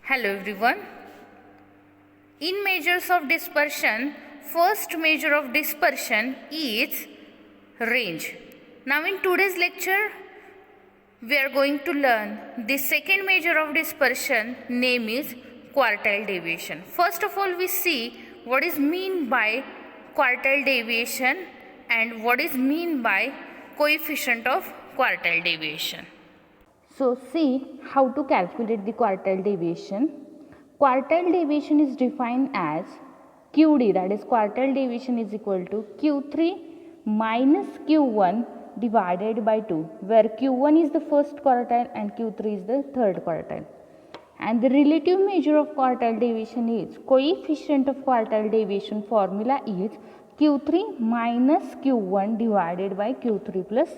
Hello everyone. In measures of dispersion, first measure of dispersion is range. Now in today's lecture, we are going to learn the second measure of dispersion, name is quartile deviation. First of all, we see what is mean by quartile deviation and what is mean by coefficient of quartile deviation. So see how to calculate the quartile deviation. Quartile deviation is defined as QD, that is quartile deviation is equal to Q3 minus Q1 divided by 2, where Q1 is the first quartile and Q3 is the third quartile. And the relative measure of quartile deviation is coefficient of quartile deviation formula is Q3 minus Q1 divided by Q3 plus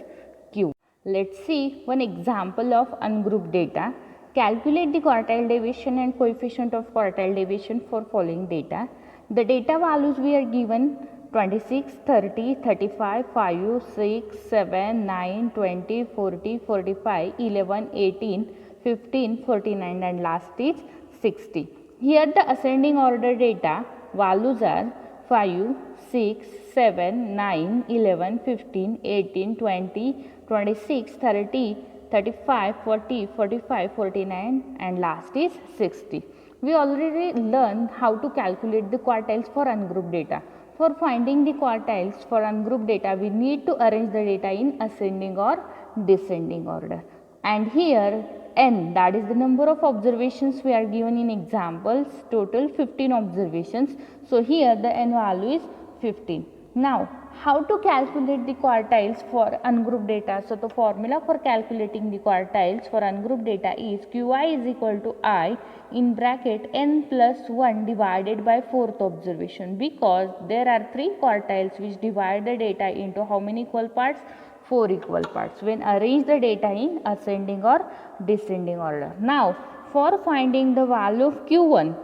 Q. Let's see one example of ungrouped data. Calculate the quartile deviation and coefficient of quartile deviation for following data. The data values we are given 26, 30, 35, 5, 6, 7, 9, 20, 40, 45, 11, 18, 15, 49 and last is 60. Here the ascending order data values are 5, 6, 7, 9, 11, 15, 18, 20, 26, 30, 35, 40, 45, 49 and last is 60. We already learned how to calculate the quartiles for ungrouped data. For finding the quartiles for ungrouped data, we need to arrange the data in ascending or descending order. And here n, that is the number of observations we are given in examples, total 15 observations. So here the n value is 15. Now how to calculate the quartiles for ungrouped data? So the formula for calculating the quartiles for ungrouped data is Qi is equal to I in bracket n plus 1 divided by fourth observation, because there are 3 quartiles which divide the data into how many equal parts? 4 equal parts when arrange the data in ascending or descending order. Now for finding the value of Q1,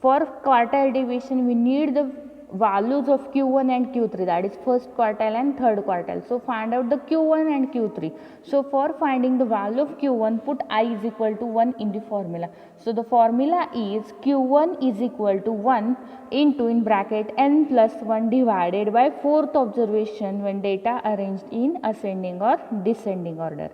for quartile deviation we need the values of Q1 and Q3, that is first quartile and third quartile. So find out the Q1 and Q3. So for finding the value of Q1, put I is equal to 1 in the formula. So the formula is Q1 is equal to 1 into in bracket n plus 1 divided by fourth observation when data arranged in ascending or descending order.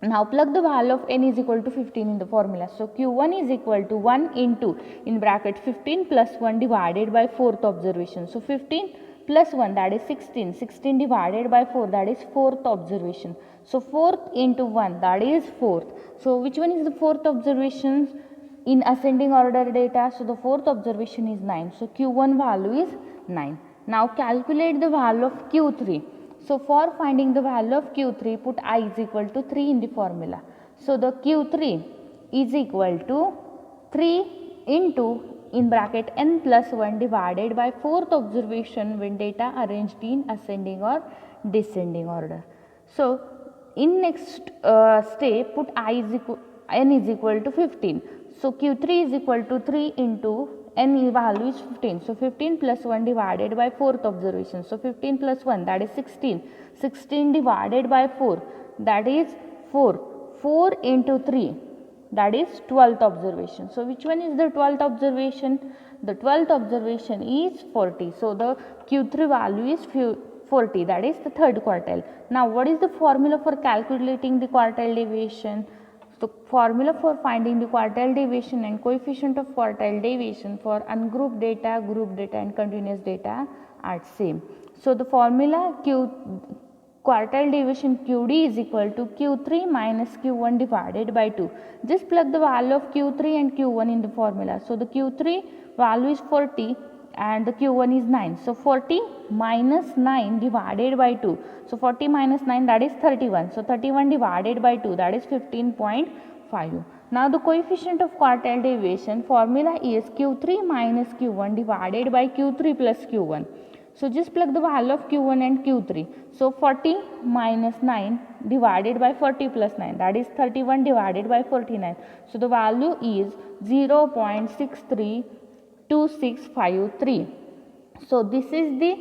Now plug the value of n is equal to 15 in the formula. So Q1 is equal to 1 into in bracket 15 plus 1 divided by fourth observation. So 15 plus 1, that is 16. 16 divided by 4, that is fourth observation. So 4th into 1, that is 4th. So which one is the fourth observation in ascending order data? So the fourth observation is 9. So Q1 value is 9. Now calculate the value of Q3. So for finding the value of Q3, put I is equal to 3 in the formula. So the Q3 is equal to 3 into in bracket n plus 1 divided by fourth observation when data arranged in ascending or descending order. So in next step, put n is equal to 15. So Q3 is equal to 3 into n value is 15. So 15 plus 1 divided by fourth observation. So 15 plus 1, that is 16. 16 divided by 4, that is 4. 4 into 3, that is 12th observation. So which one is the 12th observation? The 12th observation is 40. So the Q3 value is 40, that is the third quartile. Now what is the formula for calculating the quartile deviation? So formula for finding the quartile deviation and coefficient of quartile deviation for ungrouped data, group data and continuous data are same. So the formula quartile deviation QD is equal to Q3 minus Q1 divided by 2. Just plug the value of Q3 and Q1 in the formula. So the Q3 value is 40 and the Q1 is 9. So 40 minus 9 divided by 2. So 40 minus 9, that is 31. So 31 divided by 2, that is 15.5. Now the coefficient of quartile deviation formula is Q3 minus Q1 divided by Q3 plus Q1. So just plug the value of Q1 and Q3. So 40 minus 9 divided by 40 plus 9, that is 31 divided by 49. So the value is 0.632653. So this is the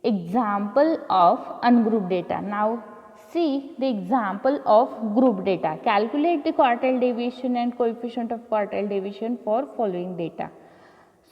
example of ungrouped data. Now see the example of group data. Calculate the quartile deviation and coefficient of quartile deviation for following data.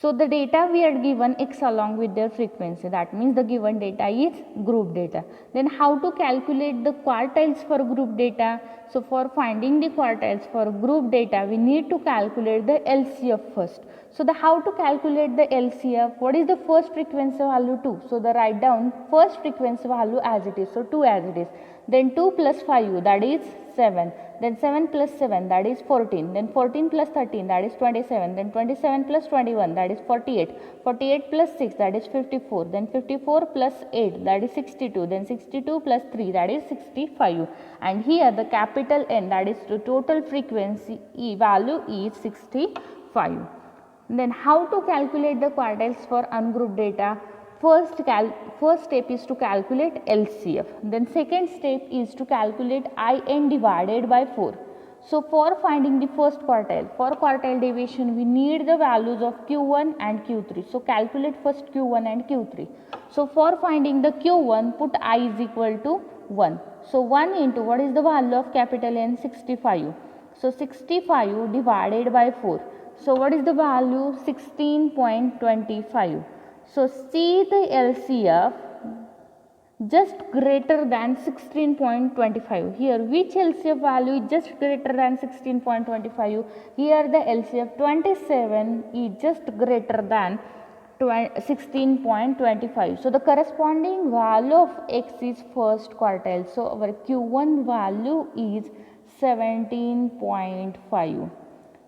So the data we are given x along with their frequency, that means the given data is group data. Then how to calculate the quartiles for group data? So for finding the quartiles for group data, we need to calculate the LCF first. So the how to calculate the LCF? What is the first frequency value? 2. So the write down first frequency value as it is. So 2 as it is. Then 2 plus 5 that is 7. Then 7 plus 7 that is 14. Then 14 plus 13 that is 27. Then 27 plus 21 that is 48. 48 plus 6 that is 54. Then 54 plus 8 that is 62. Then 62 plus 3 that is 65. And here the capital N, that is the total frequency value is 65. Then how to calculate the quartiles for ungrouped data? First step is to calculate LCF. Then second step is to calculate IN divided by 4. So for finding the first quartile, for quartile deviation we need the values of Q1 and Q3. So calculate first Q1 and Q3. So for finding the Q1, put I is equal to 1. So 1 into what is the value of capital N? 65. So 65 divided by 4. So what is the value? 16.25. So see the LCF just greater than 16.25. Here which LCF value is just greater than 16.25? Here the LCF 27 is just greater than 16.25. So the corresponding value of x is first quartile. So our Q1 value is 17.5.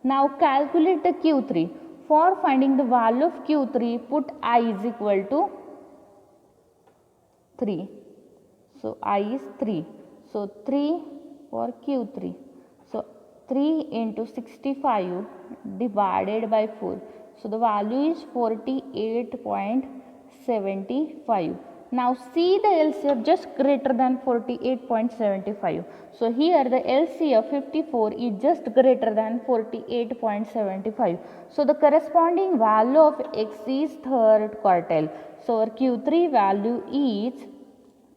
Now calculate the Q3. For finding the value of Q3, put I is equal to 3. So I is 3. So 3 for Q3. So 3 into 65 divided by 4. So the value is 48.75. Now see the LCF just greater than 48.75. So here the LCF 54 is just greater than 48.75. So the corresponding value of x is third quartile. So our Q3 value is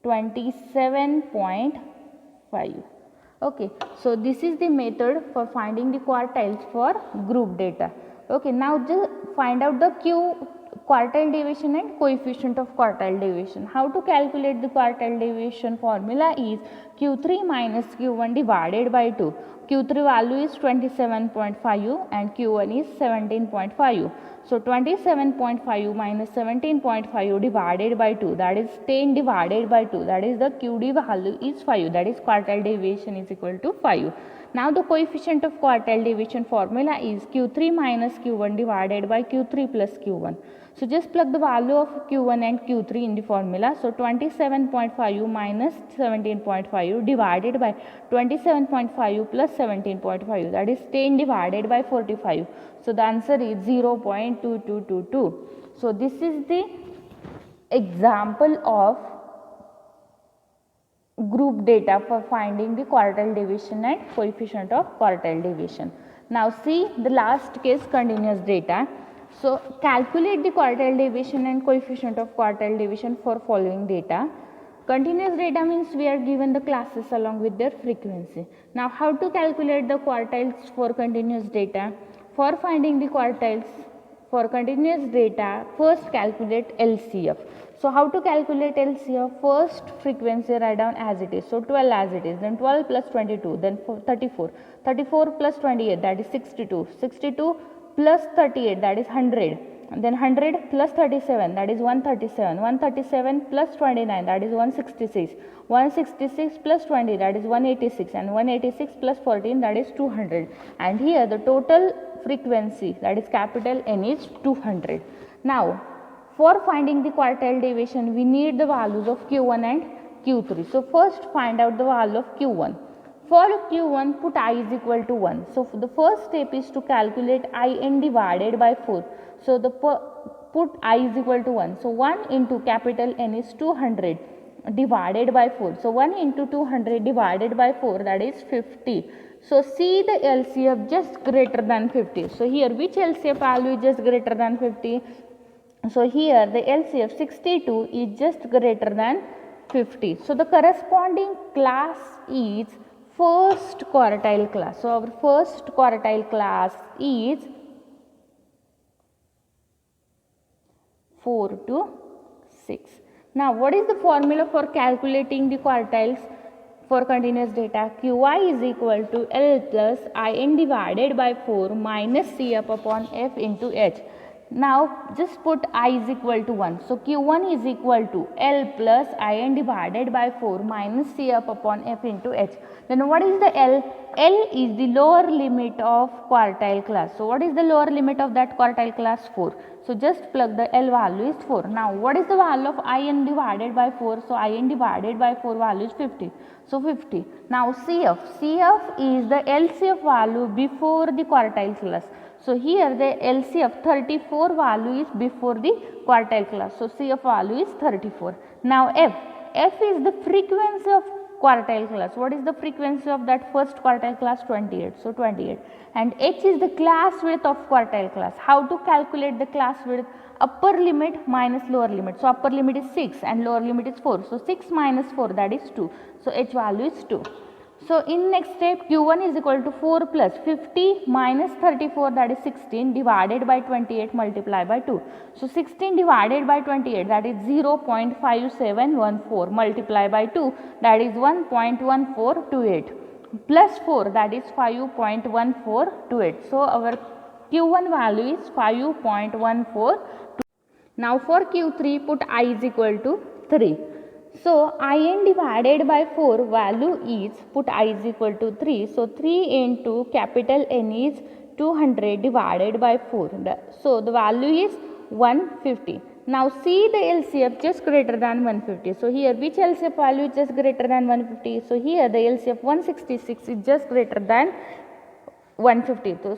27.5. Okay, so this is the method for finding the quartiles for group data. Okay, now just find out the quartile deviation and coefficient of quartile deviation. How to calculate the quartile deviation? Formula is Q3 minus Q1 divided by 2. Q3 value is 27.5 and Q1 is 17.5. So 27.5 minus 17.5 divided by 2, that is 10 divided by 2, that is the QD value is 5, that is quartile deviation is equal to 5. Now the coefficient of quartile deviation formula is Q3 minus Q1 divided by Q3 plus Q1. So just plug the value of Q1 and Q3 in the formula. So 27.5 minus 17.5 divided by 27.5 plus 17.5, that is 10 divided by 45. So the answer is 0.2222. So this is the example of group data for finding the quartile deviation and coefficient of quartile deviation. Now see the last case, continuous data. So calculate the quartile deviation and coefficient of quartile deviation for following data. Continuous data means we are given the classes along with their frequency. Now how to calculate the quartiles for continuous data? For finding the quartiles for continuous data, first calculate LCF. So how to calculate LCF? First frequency write down as it is. So 12 as it is. Then 12 plus 22. Then 34. 34 plus 28, that is 62. 62 plus 38, that is 100. And then 100 plus 37, that is 137. 137 plus 29, that is 166. 166 plus 20, that is 186. And 186 plus 14, that is 200. And here the total frequency, that is capital N, is 200. Now for finding the quartile deviation, we need the values of Q1 and Q3. So first find out the value of Q1. For Q1, put I is equal to 1. So the first step is to calculate IN divided by 4. So the put I is equal to 1. So 1 into capital N is 200 divided by 4. So 1 into 200 divided by 4, that is 50. So see the LCF just greater than 50. So here which LCF value is just greater than 50? So here the LCF 62 is just greater than 50. So the corresponding class is first quartile class. So our first quartile class is 4 to 6. Now what is the formula for calculating the quartiles for continuous data? Qi is equal to L plus In divided by 4 minus Cf upon F into H. Now just put I is equal to 1. So Q1 is equal to L plus In divided by 4 minus Cf upon F into H. Then what is the L? L is the lower limit of quartile class. So what is the lower limit of that quartile class? 4. So just plug the L value is 4. Now what is the value of In divided by 4? So In divided by 4 value is 50. So 50. Now CF. CF is the LCF value before the quartile class. So here the LCF 34 value is before the quartile class. So CF value is 34. Now F. F is the frequency of quartile class. What is the frequency of that first quartile class? 28. So 28. And H is the class width of quartile class. How to calculate the class width? Upper limit minus lower limit. So upper limit is 6 and lower limit is 4. So 6 minus 4, that is 2. So H value is 2. So in next step, Q1 is equal to 4 plus 50 minus 34, that is 16, divided by 28 multiplied by 2. So 16 divided by 28, that is 0.5714 multiplied by 2, that is 1.1428, plus 4, that is 5.1428. So our Q1 value is 5.14. Now for Q3, put I is equal to 3. So In divided by 4 value is, put I is equal to 3. So 3 into capital N is 200 divided by 4. So the value is 150. Now see the LCF just greater than 150. So here which LCF value is just greater than 150? So here the LCF 166 is just greater than 150.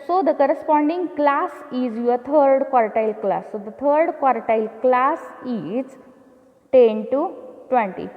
So the corresponding class is your third quartile class. So the third quartile class is 10 to 20,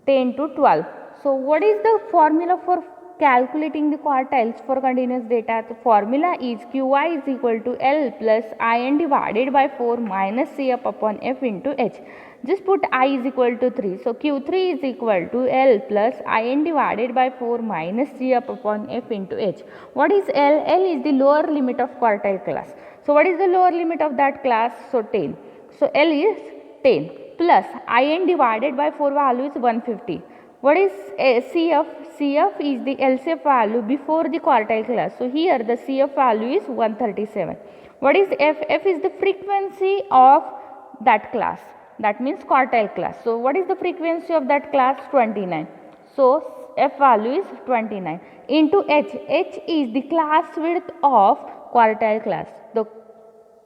10 to 12. So what is the formula for calculating the quartiles for continuous data? The formula is Qi is equal to L plus In divided by 4 minus Cf upon F into H. Just put I is equal to 3. So Q3 is equal to L plus In divided by 4 minus Cf upon F into H. What is L? L is the lower limit of quartile class. So what is the lower limit of that class? So 10. So L is 10 plus In divided by 4 value is 150. What is CF? CF is the LCF value before the quartile class. So here the CF value is 137. What is F? F is the frequency of that class. That means quartile class. So what is the frequency of that class? 29. So F value is 29 into H. H is the class width of quartile class. The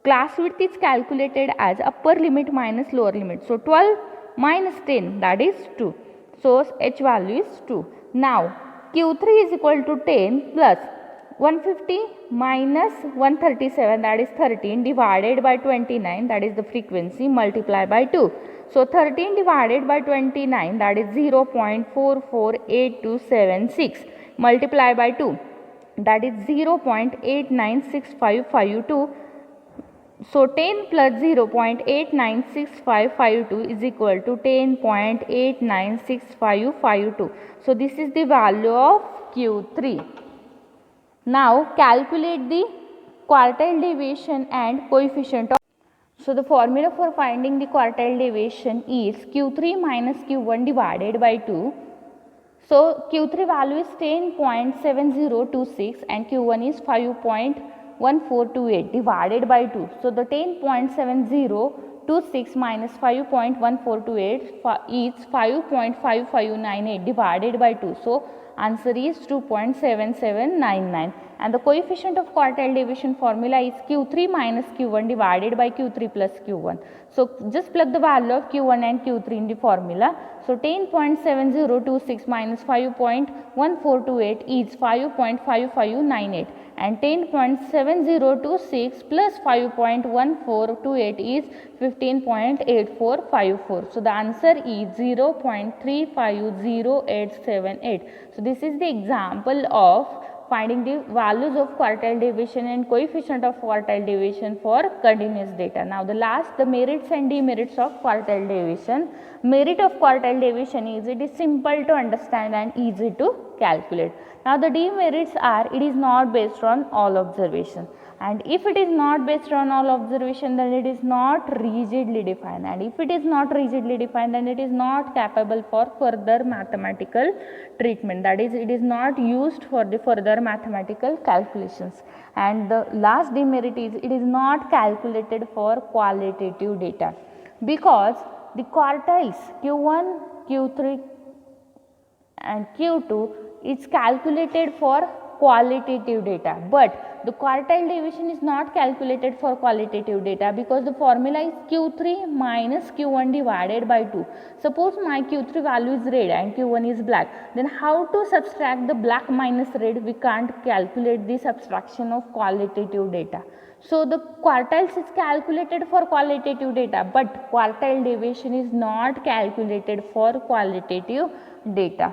class width is calculated as upper limit minus lower limit. So 12 minus 10, that is 2. So H value is 2. Now Q3 is equal to 10 plus 150 minus 137, that is 13, divided by 29, that is the frequency, multiplied by 2. So 13 divided by 29, that is 0.448276, multiplied by 2, that is 0.896552. So 10 plus 0.896552 is equal to 10.896552. So this is the value of Q3. Now calculate the quartile deviation and coefficient of. So the formula for finding the quartile deviation is Q3 minus Q1 divided by 2. So Q3 value is 10.7026 and Q1 is 5.1428 divided by 2. So the 10.7026 minus 5.1428 is 5.5598 divided by 2. So answer is 2.7799, and the coefficient of quartile deviation formula is Q3 minus Q1 divided by Q3 plus Q1. So just plug the value of Q1 and Q3 in the formula. So 10.7026 minus 5.1428 is 5.5598, and 10.7026 plus 5.1428 is 15.8454. So the answer is 0.350878. So this is the example of finding the values of quartile deviation and coefficient of quartile deviation for continuous data. Now the merits and demerits of quartile deviation. Merit of quartile deviation is it is simple to understand and easy to calculate. Now the demerits are it is not based on all observation, and if it is not based on all observation then it is not rigidly defined, and if it is not rigidly defined then it is not capable for further mathematical treatment, that is it is not used for the further mathematical calculations. And the last demerit is it is not calculated for qualitative data, because the quartiles Q1, Q3 and Q2 is calculated for qualitative data, but the quartile deviation is not calculated for qualitative data because the formula is Q3 minus Q1 divided by 2. Suppose my Q3 value is red and Q1 is black, then how to subtract the black minus red? We can't calculate the subtraction of qualitative data. So the quartiles is calculated for qualitative data, but quartile deviation is not calculated for qualitative data.